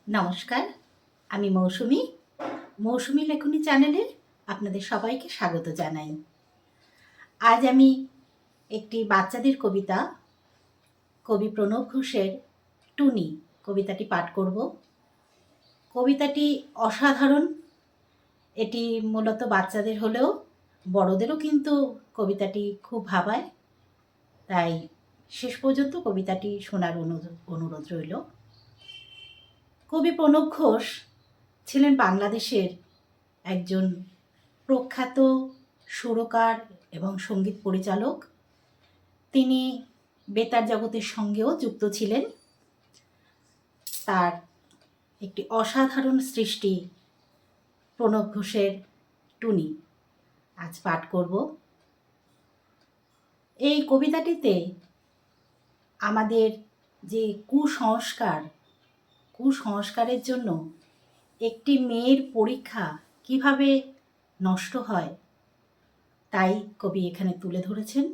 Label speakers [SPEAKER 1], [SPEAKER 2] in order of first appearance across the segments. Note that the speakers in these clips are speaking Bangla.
[SPEAKER 1] নমস্কার, আমি মৌসুমি। মৌসুমি লেখনী চ্যানেলে আপনাদের সবাইকে স্বাগত জানাই। আজ আমি একটি বাচ্চাদের কবিতা কবি প্রণব ঘোষের টুনি কবিতাটি পাঠ করব। কবিতাটি অসাধারণ। এটি মূলত বাচ্চাদের হলেও বড়দেরও কিন্তু কবিতাটি খুব ভাবায়। তাই শেষ পর্যন্ত কবিতাটি শোনার অনুরোধ রইল। কবি প্রণব ঘোষ ছিলেন বাংলাদেশের একজন প্রখ্যাত সুরকার এবং সঙ্গীত পরিচালক। তিনি বেতার জগতের সঙ্গেও যুক্ত ছিলেন। তার একটি অসাধারণ সৃষ্টি প্রণব ঘোষের টুনি আজ পাঠ করব। এই কবিতাটিতে আমাদের যে কুসংস্কারের জন্য একটি মেয়ের পরীক্ষা কিভাবে নষ্ট হয় তাই কবি এখানে তুলে ধরেছেন।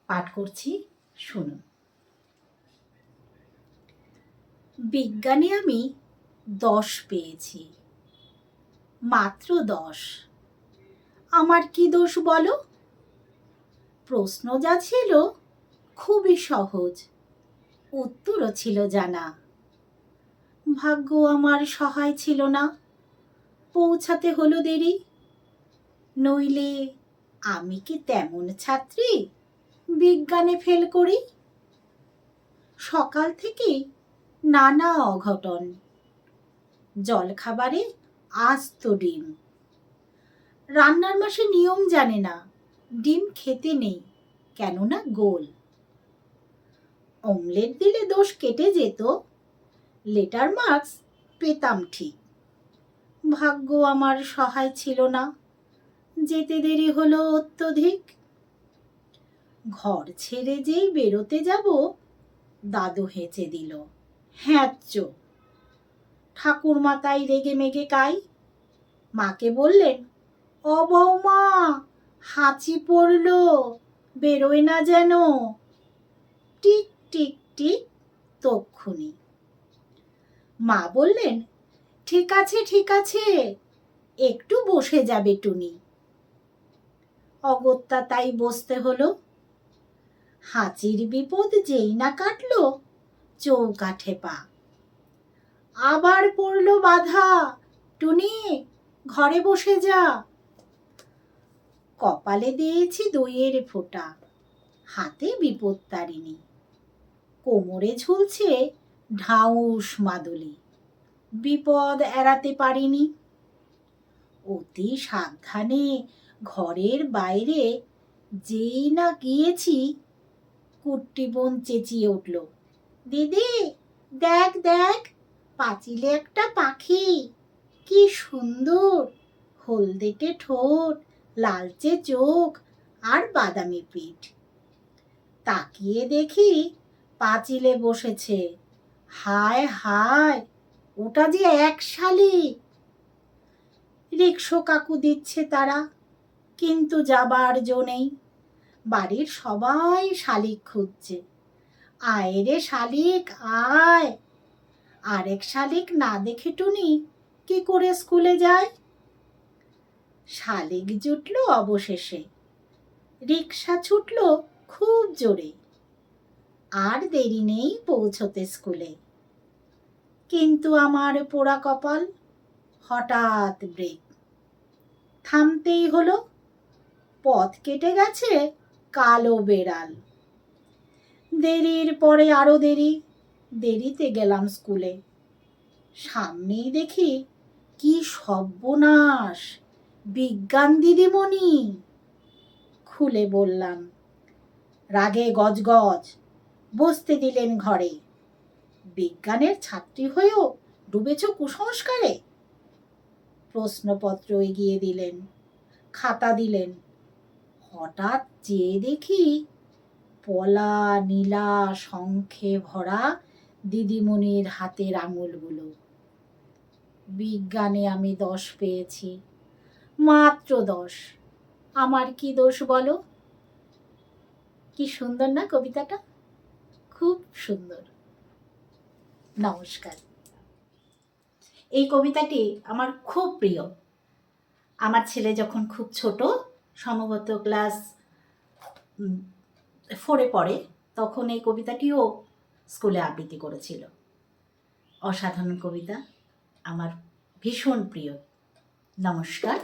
[SPEAKER 1] পাঠ করছি, শুনুন। বিজ্ঞানে আমি 10 পেয়েছি, মাত্র 10। আমার কি দোষ বলো? প্রশ্ন যা ছিল খুবই সহজ, উত্তরও ছিল জানা। ভাগ্য আমার সহায় ছিল না, পৌঁছাতে হলো দেরি। নইলে আমি কি তেমন ছাত্রী বিজ্ঞানে ফেল করি? সকাল থেকে নানা অঘটন, জলখাবারে আস্ত ডিম। রান্নার মাসে নিয়ম জানে না, ডিম খেতে নেই কেননা গোল। অমলেট দিলে দোষ কেটে যেত, লেটার মার্কস পেতাম ঠিক। ভাগ্য আমার সহায় ছিল না, যেতে দেরি হলো অত্যধিক। ঘর ছেড়ে যেই বেরোতে যাব, দাদু হেঁচে দিল, হ্যাঁচ্চ। ঠাকুরমা তাই রেগে মেগে কাই। মাকে বললেন, ও বৌমা, হাঁচি পড়ল, বেরোয় না যেন। টিক টিক টিক তক্ষুনি। মা বললেন, ঠিক আছে ঠিক আছে, একটু বসে যাবে টুনি। অগত্যা তাই বসতে হলো। হাঁচির বিপদ যেই না কাটলো, চৌকাঠে পা। আবার পড়ল বাধা, টুনি ঘরে বসে যা। কপালে দিয়েছি দইয়ের ফোঁটা, হাতে বিপদ তারিণী। কোমরে ঝুলছে ঢাউস মাদুলি, বিপদ এড়াতে পারিনি। অতি সাবধানে ঘরের বাইরে যেই না গিয়েছি, কুট্টি বোন চেঁচিয়ে উঠল, দিদি দেখ দেখ, পাঁচিলে একটা পাখি, কি সুন্দর, হলদেটে ঠোঁট, লালচে চোখ আর বাদামি পিঠ। তাকিয়ে দেখি পাঁচিলে বসেছে, হায় হায়, ওটা যে এক শালিক। রিকশো কাকু দিচ্ছে তারা, কিন্তু যাবার জো নেই। বাড়ির সবাই শালিক খুঁজছে, আয় রে শালিক আয়। আরেক শালিক না দেখে টুনি কি করে স্কুলে যায়? শালিক জুটল অবশেষে, রিকশা ছুটল খুব জোরে। আর দেরি নেই পৌঁছতে স্কুলে। কিন্তু আমার পোড়া কপাল, হঠাৎ ব্রেক। থামতেই হলো, পথ কেটে গেছে কালো বেড়াল। দেরির পরে আরো দেরি, দেরিতে গেলাম স্কুলে। সামনেই দেখি কি সর্বনাশ, বিজ্ঞান দিদিমণি। খুলে বললাম, রাগে গজগজ, বসতে দিলেন ঘরে। বিজ্ঞানের ছাত্রী হয়েও ডুবেছ কুসংস্কারে। প্রশ্নপত্র এগিয়ে দিলেন, খাতা দিলেন। হঠাৎ চেয়ে দেখি পলা নীলা শঙ্খে ভরা দিদিমণির হাতের আঙুলগুলো। বিজ্ঞানে আমি 10 পেয়েছি, মাত্র 10। আমার কি দোষ বলো? কি সুন্দর না কবিতাটা? খুব সুন্দর। নমস্কার। এই কবিতাটি আমার খুব প্রিয়। আমার ছেলে যখন খুব ছোট, সম্ভবত ক্লাস 4-এ পড়ে, তখন এই কবিতাটিও স্কুলে আবৃত্তি করেছিল। অসাধারণ কবিতা, আমার ভীষণ প্রিয়। নমস্কার।